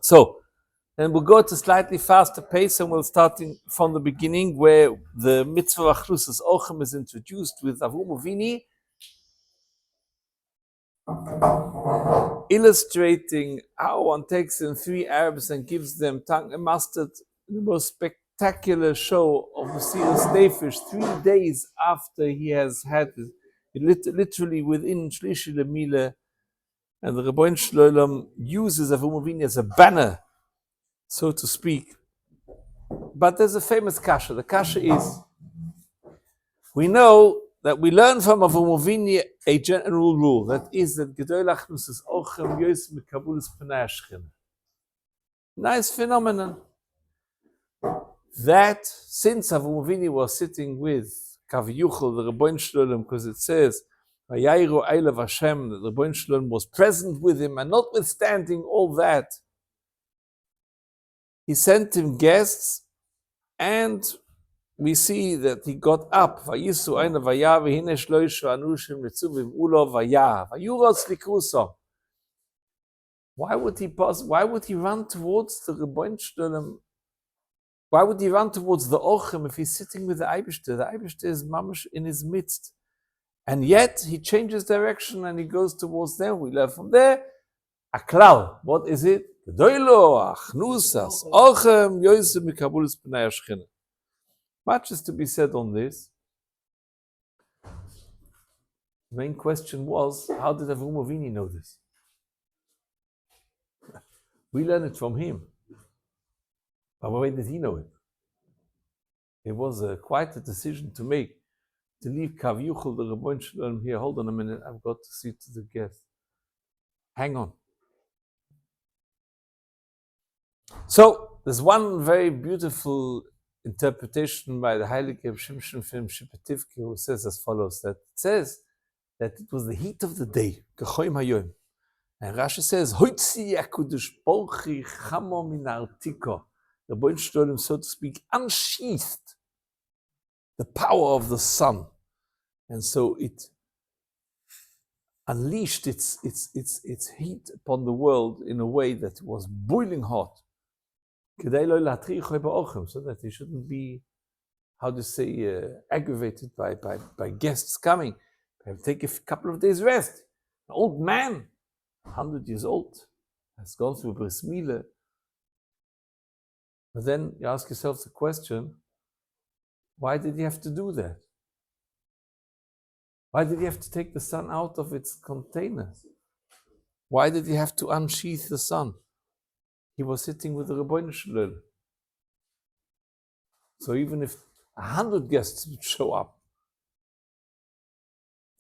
So, then we'll go at a slightly faster pace and we'll start from the beginning where the mitzvah achnusas ochem is introduced with Avram Avinu, illustrating how one takes in 3 Arabs and gives them tongue and mustard, the most spectacular show of the Mesiras Nefesh 3 days after he has had it, literally within Shlishi Lemile, and the Rebbein Shloim uses Avram Avinu as a banner, so to speak. But there's a famous kasha. The kasha is, we know that we learn from Avram Avinu a general rule, that is that Gedol Achnusas Ochem Yos Mekabulas Pnei Shechina. Nice phenomenon. That since Avram Avinu was sitting with Kaviyuchel, the Rebbein Shloim, because it says Vayayru Eilav Hashem, that the Rebbein Shloim was present with him, and notwithstanding all that, he sent him guests, and we see that he got up. Vayisu Eina Vaya v'hine shloisha anushim nitzuvim ulo Vaya Vayuros likruso. Why would he pass? Why would he run towards the Rebbein Shloim? Why would he run towards the Ochem if he's sitting with the Eibishter? The Eibishter is mamash in his midst, and yet he changes direction and he goes towards them. We learn from there a klal. What is it? Gedoilo achnusas ochem yosem mikabulas pnei shechina. Much is to be said on this. The main question was, how did Avram Avinu know this? We learn it from him. But why did he know it? It was quite a decision to make, to leave Kav Yuchel, the Rebbein Shloim, here. Hold on a minute, I've got to see to the guest. Hang on. So, there's one very beautiful interpretation by the Heilige Shimshon Film Shipativki, who says as follows, that it says that it was the heat of the day, Gechoim Hayoim. And Rashi says, Hoitzi Yakudush Bolchi Chamo Min Artiko. The Rebbein Shloim, so to speak, unsheathed the power of the sun. And so it unleashed its heat upon the world in a way that was boiling hot. So that he shouldn't be, how to say, aggravated by guests coming. Take a couple of days rest. An old man, 100 years old, has gone through bris milah. But then you ask yourself the question, why did he have to do that? Why did he have to take the sun out of its container? Why did he have to unsheath the sun? He was sitting with the Rebbeinu Shloim. So even if 100 guests would show up,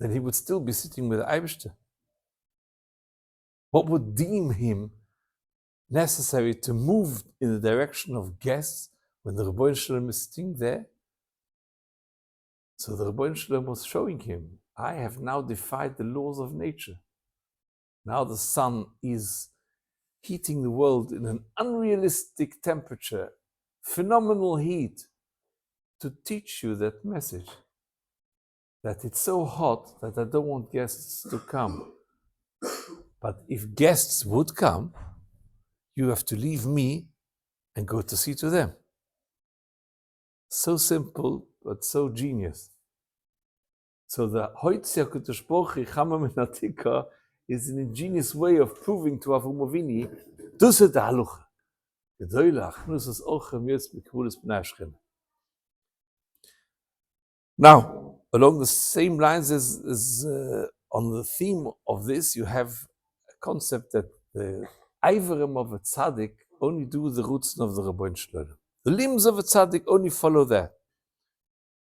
then he would still be sitting with the Eibishter. What would deem him necessary to move in the direction of guests when the Rebbeinu Shloim is sitting there? So the Rebbeinu Shloim was showing him, I have now defied the laws of nature. Now the sun is heating the world in an unrealistic temperature, phenomenal heat, to teach you that message. That it's so hot that I don't want guests to come. But if guests would come, you have to leave me and go to see to them. So simple, but so genius. So the Hoitzia Kutushpochi Chama Minatika is an ingenious way of proving to Avram Avinu, dus het halucha. Gedoyle achnusas ochem yos mekabulas pnei shechina. Now, along the same lines as on the theme of this, you have a concept that the Iverim of a tzaddik only do the roots of the Rebbeinu Shloim. The limbs of a tzaddik only follow that.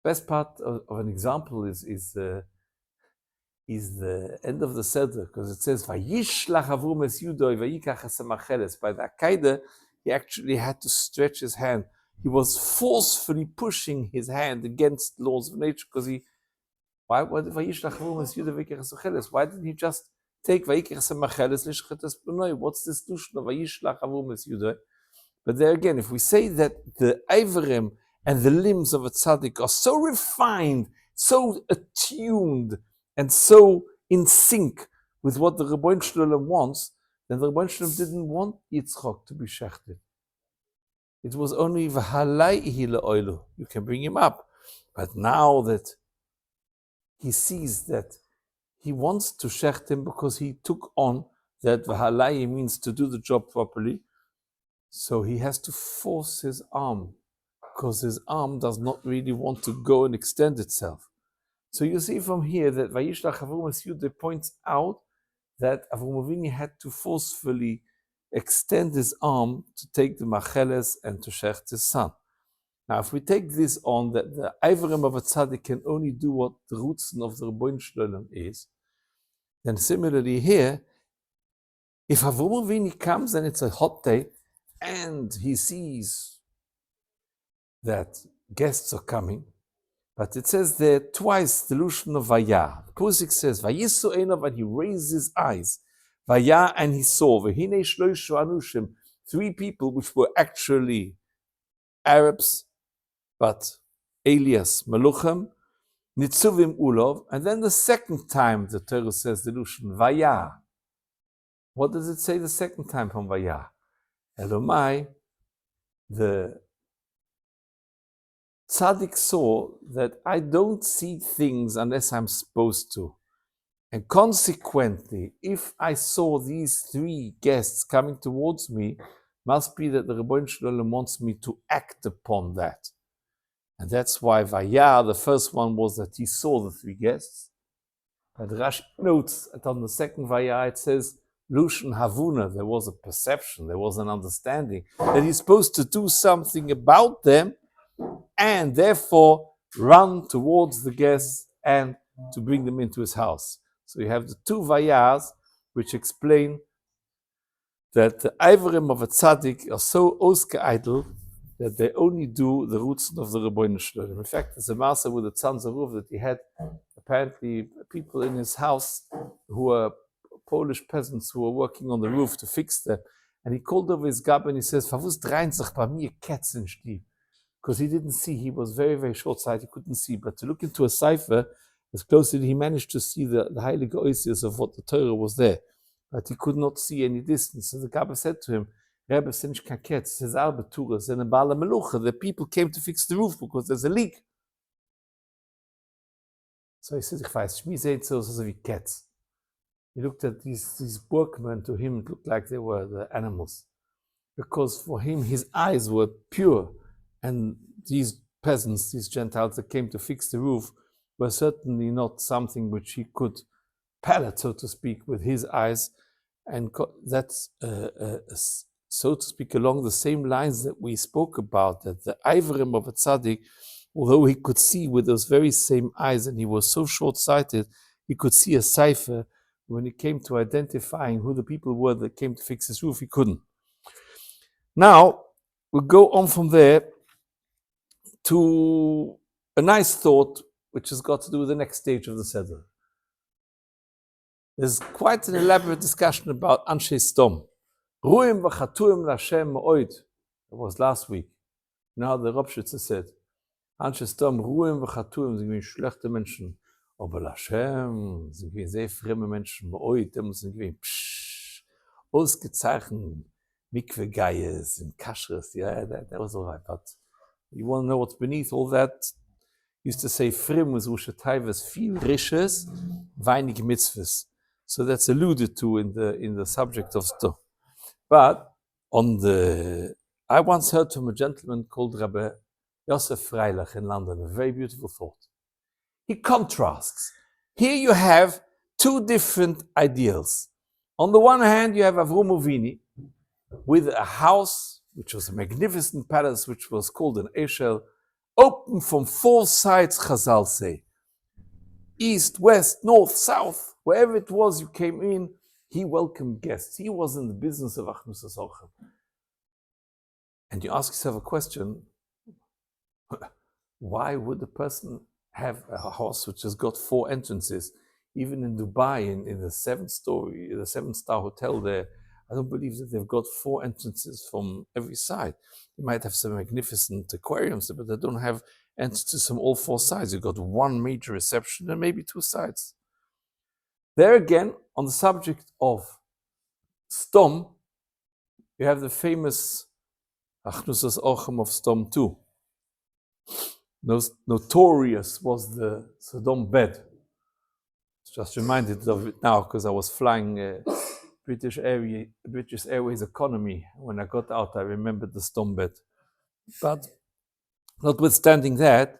Best part of an example is the end of the Seder, because it says, Vayishlach Avram es Yudoi, Vayikach es Amacheles. By the Akaidah, he actually had to stretch his hand. He was forcefully pushing his hand against laws of nature, because why didn't he just take Vayikach es Amacheles, Lishchet es Benoi? What's this notion of Vayishlach Avram es Yudoi? But there again, if we say that the Iverim and the limbs of a tzaddik are so refined, so attuned, and so in sync with what the Rebbeinu Shloim wants, then the Rebbeinu Shalom didn't want Yitzchak to be shechted. It was only v'halaihi le'oilu. You can bring him up. But now that he sees that he wants to shecht him because he took on that v'halaihi means to do the job properly, so he has to force his arm because his arm does not really want to go and extend itself. So you see from here that Vayishlach Avram es Yudah points out that Avram Avinu had to forcefully extend his arm to take the macheles and to shecht his son. Now, if we take this on that the Ivarim of a tzaddik can only do what the Rutzen of the Rebbeinu Shalom is, then similarly here, if Avram Avinu comes and it's a hot day and he sees that guests are coming, but it says there twice the illusion of Vaya. Pusik says, Vayisu Einav, and he raised his eyes. Vaya, and he saw. Vehine shloishu anushim, 3 people which were actually Arabs, but alias Meluchem, Nitzuvim Ulov, and then the second time the Torah says the illusion Vaya. What does it say the second time from Vaya? Elomai, the Tzaddik saw that I don't see things unless I'm supposed to. And consequently, if I saw these 3 guests coming towards me, must be that the Rebbeinu Shalom wants me to act upon that. And that's why Vaya, the first one was that he saw the 3 guests. But Rashi notes that on the second Vaya it says, Lushan Havuna, there was a perception, there was an understanding that he's supposed to do something about them and therefore run towards the guests and to bring them into his house. So you have the 2 Vayas which explain that the Ivarim of a tzaddik are so oskeidel that they only do the roots of the Rebbeinu Shalom. In fact, there's a master with the Tzanz Roof that he had apparently people in his house who were Polish peasants who were working on the roof to fix them. And he called over his gab and he says, Favus drein sich bei mir cats in Stieb. Because he didn't see, he was very, very short-sighted, he couldn't see. But to look into a cipher, as closely he managed to see the Heilige Oisius of what the Torah was there. But he could not see any distance. So the Gabba said to him, Rebbe, sind ich kein Ketz, es ist Arbetura, es ist eine Bala Melucha. The people came to fix the roof because there's a leak. So he said, ich weiß, Shmi seht so wie cats. He looked at these workmen, to him it looked like they were the animals. Because for him, his eyes were pure. And these peasants, these Gentiles that came to fix the roof, were certainly not something which he could palate, so to speak, with his eyes. And that's, so to speak, along the same lines that we spoke about, that the Ivarim of a tzaddik, although he could see with those very same eyes, and he was so short-sighted, he could see a cipher. When it came to identifying who the people were that came to fix his roof, he couldn't. Now, we'll go on from there to a nice thought, which has got to do with the next stage of the Seder. There's quite an elaborate discussion about Anshe Stom. Ruim v'chatuim l'Hashem ma'oid. It was last week. Now the Ropshitzer said, Anshe Stom, Ruim v'chatuim, sind wie schlechte Menschen. Aber l'Hashem, sind wie sehr fremde Menschen, ma'oid, dem sind wie ausgezeichnet, Mikvegayes and Kashrus. Yeah, that was all right. But you want to know what's beneath all that? Used to say, Frim was Ushatayvas, viel Rishes, weinig Mitzvahs. So that's alluded to in the subject of Sto. But I once heard from a gentleman called Rabbi Yosef Freilich in London, a very beautiful thought. He contrasts. Here you have 2 different ideals. On the one hand, you have Avram Avinu with a house, which was a magnificent palace, which was called an Eshel, open from 4 sides, Chazal say. East, west, north, south, wherever it was you came in, he welcomed guests. He was in the business of Achnus HaSochem. And you ask yourself a question, why would a person have a house which has got 4 entrances? Even in Dubai, in the 7-star hotel there, I don't believe that they've got 4 entrances from every side. They might have some magnificent aquariums, but they don't have entrances from all 4 sides. You've got 1 major reception and maybe 2 sides. There again, on the subject of Stom, you have the famous Achnusas Ochem of Stom too. Notorious was the Sodom bed. Just reminded of it now because I was flying British Airways economy. When I got out, I remembered the Stom bed. But notwithstanding that,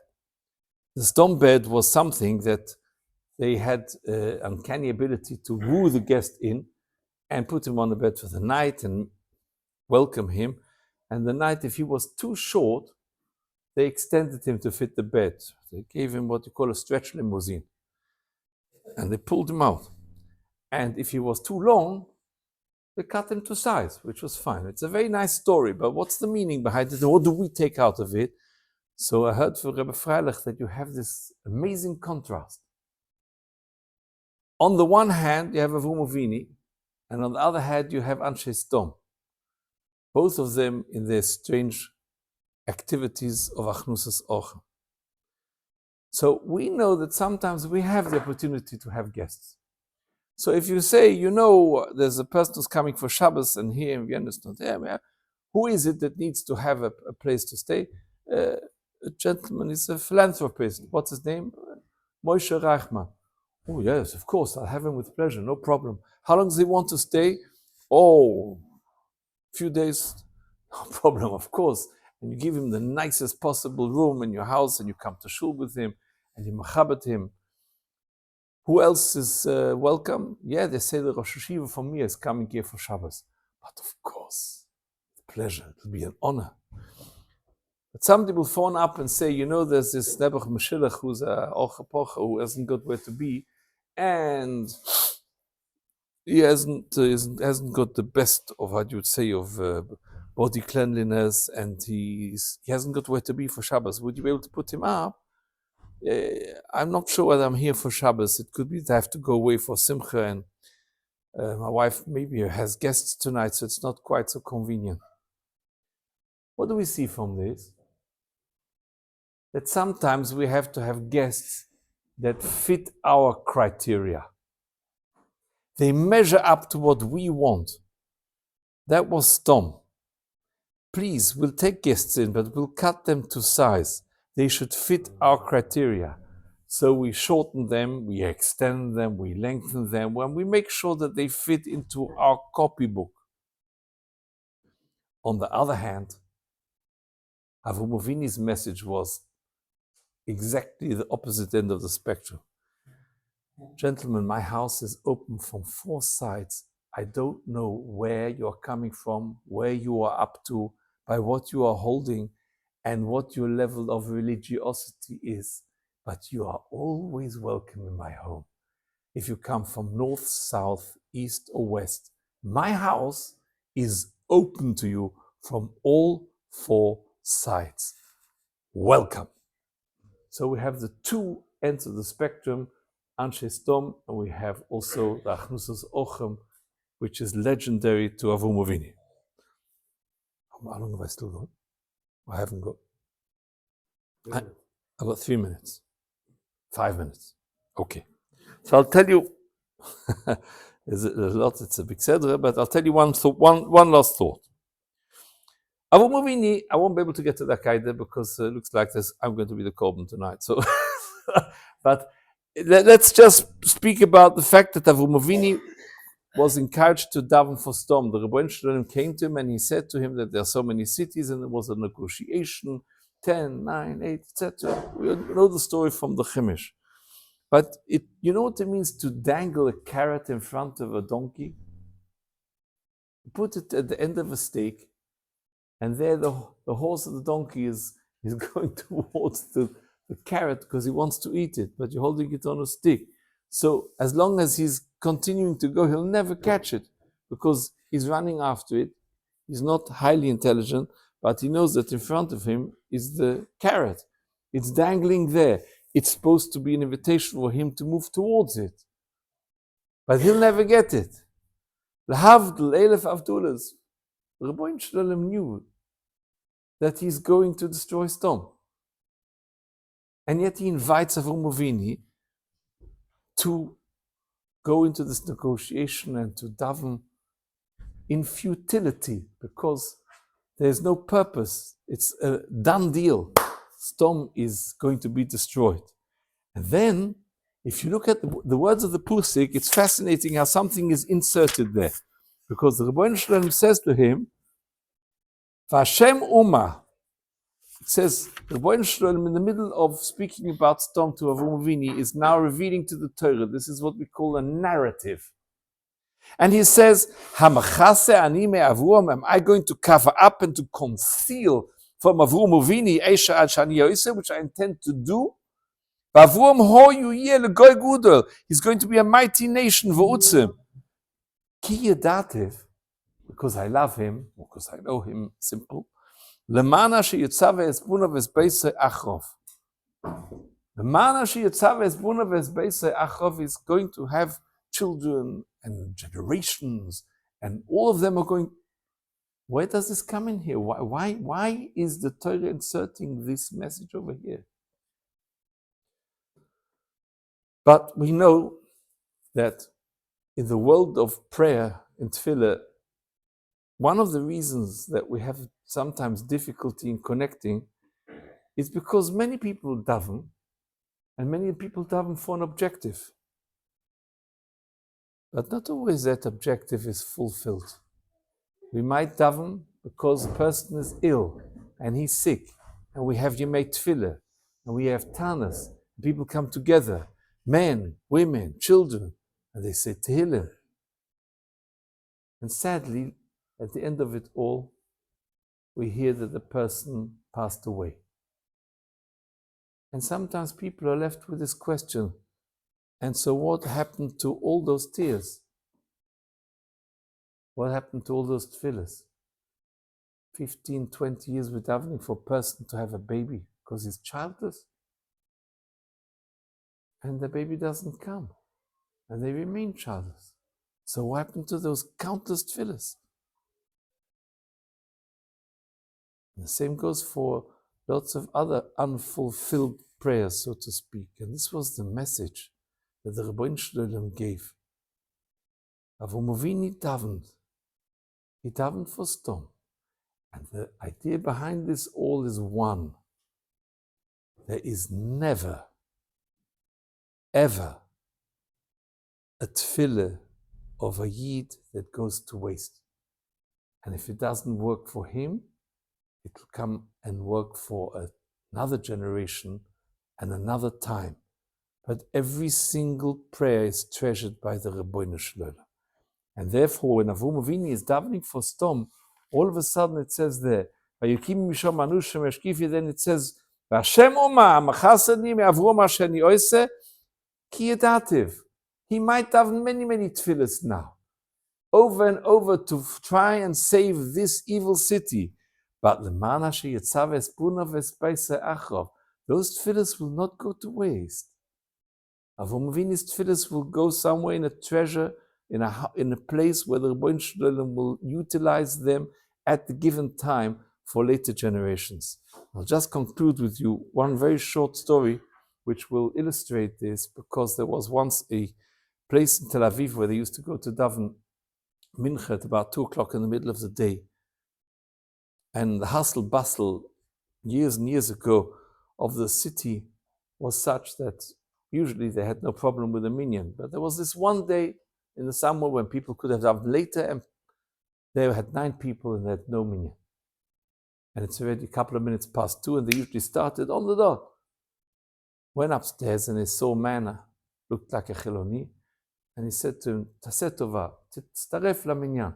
the Stom bed was something that they had uncanny ability to woo the guest in and put him on the bed for the night and welcome him. And the night, if he was too short, they extended him to fit the bed. They gave him what you call a stretch limousine. And they pulled him out. And if he was too long, they cut him to size, which was fine. It's a very nice story, but what's the meaning behind it? What do we take out of it? So I heard from Rebbe Freilich that you have this amazing contrast. On the one hand, you have Avum Avini, and on the other hand, you have Anshe Stom. Both of them in their strange activities of Achnusas Ochem. So we know that sometimes we have the opportunity to have guests. So if you say, there's a person who's coming for Shabbos and here in Vienna is not there, who is it that needs to have a place to stay? A gentleman is a philanthropist. What's his name? Moshe Reichman. Oh yes, of course, I'll have him with pleasure, no problem. How long does he want to stay? Oh, a few days, no problem, of course. And you give him the nicest possible room in your house and you come to shul with him and you machabet him. Who else is welcome? Yeah, they say the Rosh Hashiva from me is coming here for Shabbos. But of course, pleasure, it'll be an honor. But somebody will phone up and say, there's this Nebuch Meshilach who's a Ochapocha who hasn't got where to be, and he hasn't got the best of what you'd say of body cleanliness, and he hasn't got where to be for Shabbos. Would you be able to put him up? I'm not sure whether I'm here for Shabbos. It could be that I have to go away for Simcha, and my wife maybe has guests tonight, so it's not quite so convenient. What do we see from this? That sometimes we have to have guests that fit our criteria. They measure up to what we want. That was Stom. Please, we'll take guests in, but we'll cut them to size. They should fit our criteria. So we shorten them, we extend them, we lengthen them, and we make sure that they fit into our copybook. On the other hand, Avum Avini's message was exactly the opposite end of the spectrum. Gentlemen, my house is open from 4 sides. I don't know where you are coming from, where you are up to, by what you are holding, and what your level of religiosity is. But you are always welcome in my home. If you come from north, south, east, or west, my house is open to you from all 4 sides. Welcome. So we have the 2 ends of the spectrum, Anshe Stom, and we have also the Achnusas Ochem, which is legendary to Avum Avini. How long have I still got? I haven't got. I've got 3 minutes. 5 minutes. Okay. So I'll tell you, there's a lot, it's a big sedra, but I'll tell you one last thought. Avum Avini, I won't be able to get to that Kaida because it looks like I'm going to be the Korban tonight. So, but let's just speak about the fact that Avum Avini was encouraged to daven for Stom. The Rebbeinu Shalom came to him and he said to him that there are so many cities and there was a negotiation, 10, 9, 8, etc. We know the story from the Chumash. But you know what it means to dangle a carrot in front of a donkey? Put it at the end of a stake, and there the horse of the donkey is going towards the carrot because he wants to eat it, but you're holding it on a stick. So as long as he's continuing to go, he'll never catch it because he's running after it. He's not highly intelligent, but he knows that in front of him is the carrot. It's dangling there. It's supposed to be an invitation for him to move towards it. But he'll never get it. L'havdil Elef Avdulas. The Rebbeinu Shalom knew that he's going to destroy Stom. And yet he invites Avum Avini to go into this negotiation and to daven in futility, because there's no purpose. It's a done deal. Sdom is going to be destroyed. And then, if you look at the words of the Pusik, it's fascinating how something is inserted there. Because the Rebbeinu Shalom says to him, Vashem Uma. It says, the Rebbeinu Shalom, in the middle of speaking about Sdom to Avram Avinu, is now revealing to the Torah. This is what we call a narrative. And he says, Hamachase ani me'Avram, am I going to cover up and to conceal from Avram Avinu, Eisha ad shani yoiseh, which I intend to do? Avram hoyu yeh legoy gudel. He's going to be a mighty nation, v'utzim. Ki yedativ, because I love him, because I know him, simple. Lemana sheyitzav ve'esbuna ve'esbeisei achrov. Lemana sheyitzav ve'esbuna ve'esbeisei achrov is going to have children and generations, and all of them are going. Where does this come in here? Why is the Torah inserting this message over here? But we know that in the world of prayer and tefillah, one of the reasons that we have sometimes difficulty in connecting is because many people daven, and many people daven for an objective. But not always that objective is fulfilled. We might daven because a person is ill and he's sick, and we have Yemei Tefillah, and we have Tanas, and people come together, men, women, children, and they say Tehillim. And sadly, at the end of it all, we hear that the person passed away. And sometimes people are left with this question, and so what happened to all those tears? What happened to all those tefillahs? 15, 20 years with davening for a person to have a baby because he's childless. And the baby doesn't come. And they remain childless. So what happened to those countless tefillahs? And the same goes for lots of other unfulfilled prayers, so to speak. And this was the message that the Rebbeinu Shalom gave. Avram Avinu davened. He davened for Sdom. And the idea behind this all is one. There is never, ever a tefillah of a yid that goes to waste. And if it doesn't work for him, it will come and work for another generation and another time. But every single prayer is treasured by the Rebbeinu Shalom. And therefore, when Avram Avinu is davening for Sdom, all of a sudden it says there, Vayikim misham manush meshkifi, then it says, Vashem Oma, Machasani me Avram Asheni Oise, Ki Yedativ. He might have many, many tefillahs now, over and over to try and save this evil city. But the mana sheyitzav espuna vespeise achrov, those tefillahs will not go to waste. Avram Avinu's tefillahs will go somewhere in a treasure, in a place where the Rebbeinu Shalom will utilize them at the given time for later generations. I'll just conclude with you one very short story which will illustrate this, because there was once a place in Tel Aviv where they used to go to daven mincha at about 2 o'clock in the middle of the day. And the hustle bustle years and years ago of the city was such that usually they had no problem with a minyan. But there was this one day in the summer when people could have davened later, and they had 9 people and they had no minyan. And it's already a couple of minutes past 2, and they usually started on the dot. Went upstairs and he saw a man, looked like a Chiloni, and he said to him, Taseh tova, תצטרף למניין.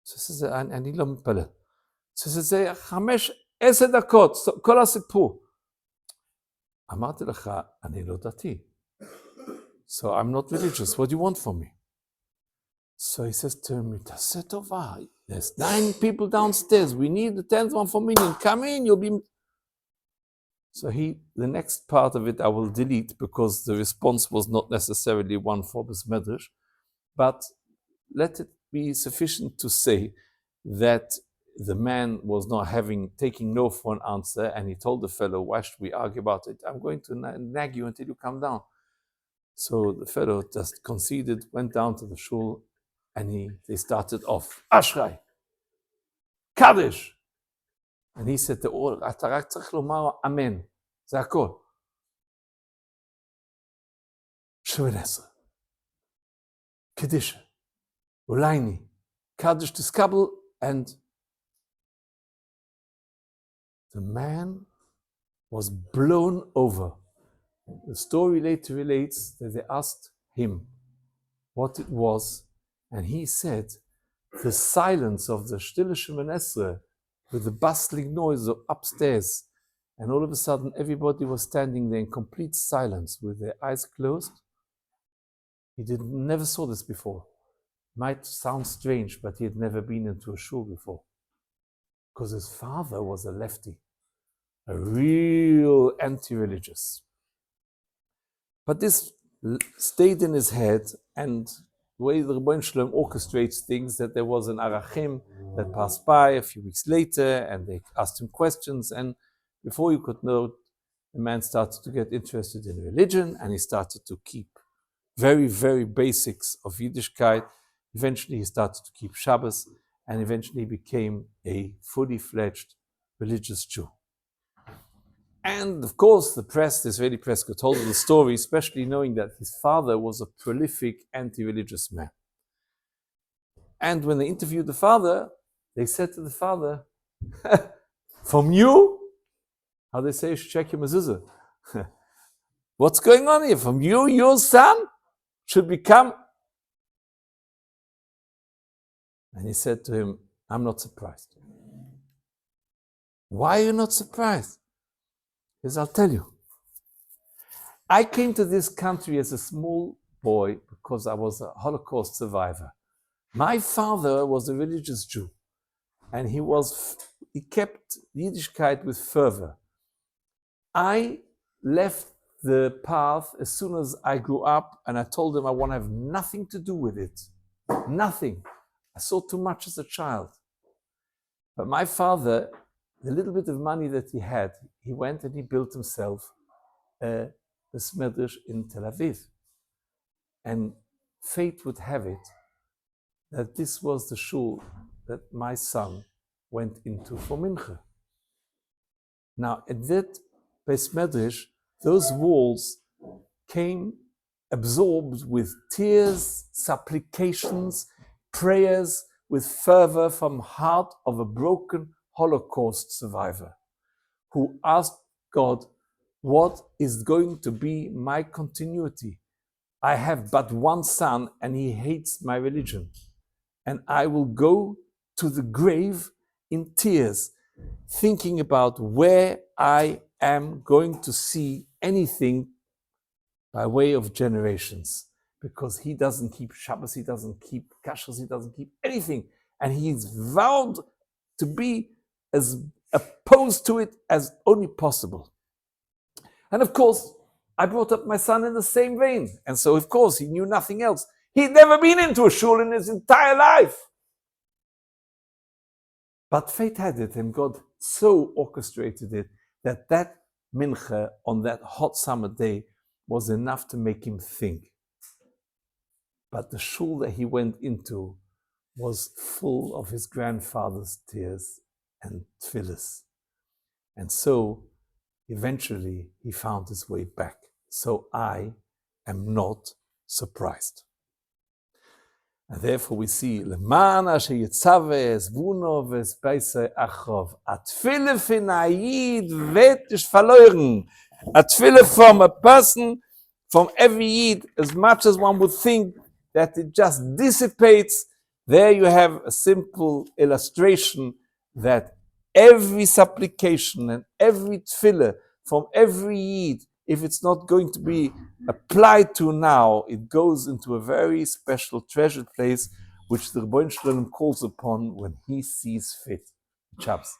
So he says, אני לא מתפלל. So he says, זה 5-10 דקות, כל הסיפור. אמרתי לך, אני לא דתי. So I'm not religious, what do you want from me? So he says to me, Taseh tova, there's 9 people downstairs, we need the 10th one for minyan, come in, you'll be... So the next part of it I will delete, because the response was not necessarily one for Bes Medrash, but let it be sufficient to say that the man was not taking no for an answer, and he told the fellow, why should we argue about it? I'm going to nag you until you come down. So the fellow just conceded, went down to the shul, And they started off, Ashrei, Kaddish. And he said, אתה רק צריך לומר אמן, זה הכל. שבע עשרה, קדישה, אולייני, Kaddish תסקבל, and the man was blown over. The story later relates that they asked him what it was, and he said, the silence of the Stille Shemoneh Esrei with the bustling noise of upstairs, and all of a sudden everybody was standing there in complete silence with their eyes closed. He never saw this before. Might sound strange, but he had never been into a shul before. Because his father was a lefty, a real anti-religious. But this stayed in his head, and the way the Rebbeinu Shalom orchestrates things, that there was an arachim that passed by a few weeks later, and they asked him questions, and before you could know, the man started to get interested in religion, and he started to keep very, very basics of Yiddishkeit. Eventually he started to keep Shabbos, and eventually he became a fully fledged religious Jew. And of course, the Israeli press got hold of the story, especially knowing that his father was a prolific anti-religious man. And when they interviewed the father, they said to the father, from you? How they say, check your mezuzah. What's going on here? From you, your son should become... And he said to him, I'm not surprised. Why are you not surprised? He says, I'll tell you. I came to this country as a small boy because I was a Holocaust survivor. My father was a religious Jew, and he kept Yiddishkeit with fervor. I left the path as soon as I grew up, and I told him I want to have nothing to do with it. Nothing. I saw too much as a child. But my father, the little bit of money that he had, he went and he built himself a Medrash in Tel Aviv. And fate would have it that this was the shul that my son went into for Mincha. Now, at that Beis Medrash, those walls came absorbed with tears, supplications, prayers, with fervor from heart of a broken Holocaust survivor who asked God, what is going to be my continuity? I have but one son and he hates my religion. And I will go to the grave in tears, thinking about where I am going to see anything by way of generations. Because he doesn't keep Shabbos, he doesn't keep Kashrus, he doesn't keep anything. And he's vowed to be as opposed to it as only possible. And of course, I brought up my son in the same vein. And so, of course, he knew nothing else. He'd never been into a shul in his entire life. But fate had it, and God so orchestrated it, that mincha on that hot summer day was enough to make him think. But the shul that he went into was full of his grandfather's tears and tefillas. And so, eventually, he found his way back. So I am not surprised. And therefore we see, Leman asher yitzave es vuno ves beise achov. A tefillah fin ha'yid wird nicht verloren. A tefillah from a person, from every yid, as much as one would think that it just dissipates, there you have a simple illustration that every supplication and every tefillah from every yid, if it's not going to be applied to now, it goes into a very special treasured place, which the Rebbeinu Shalom calls upon when he sees fit. Shabbos.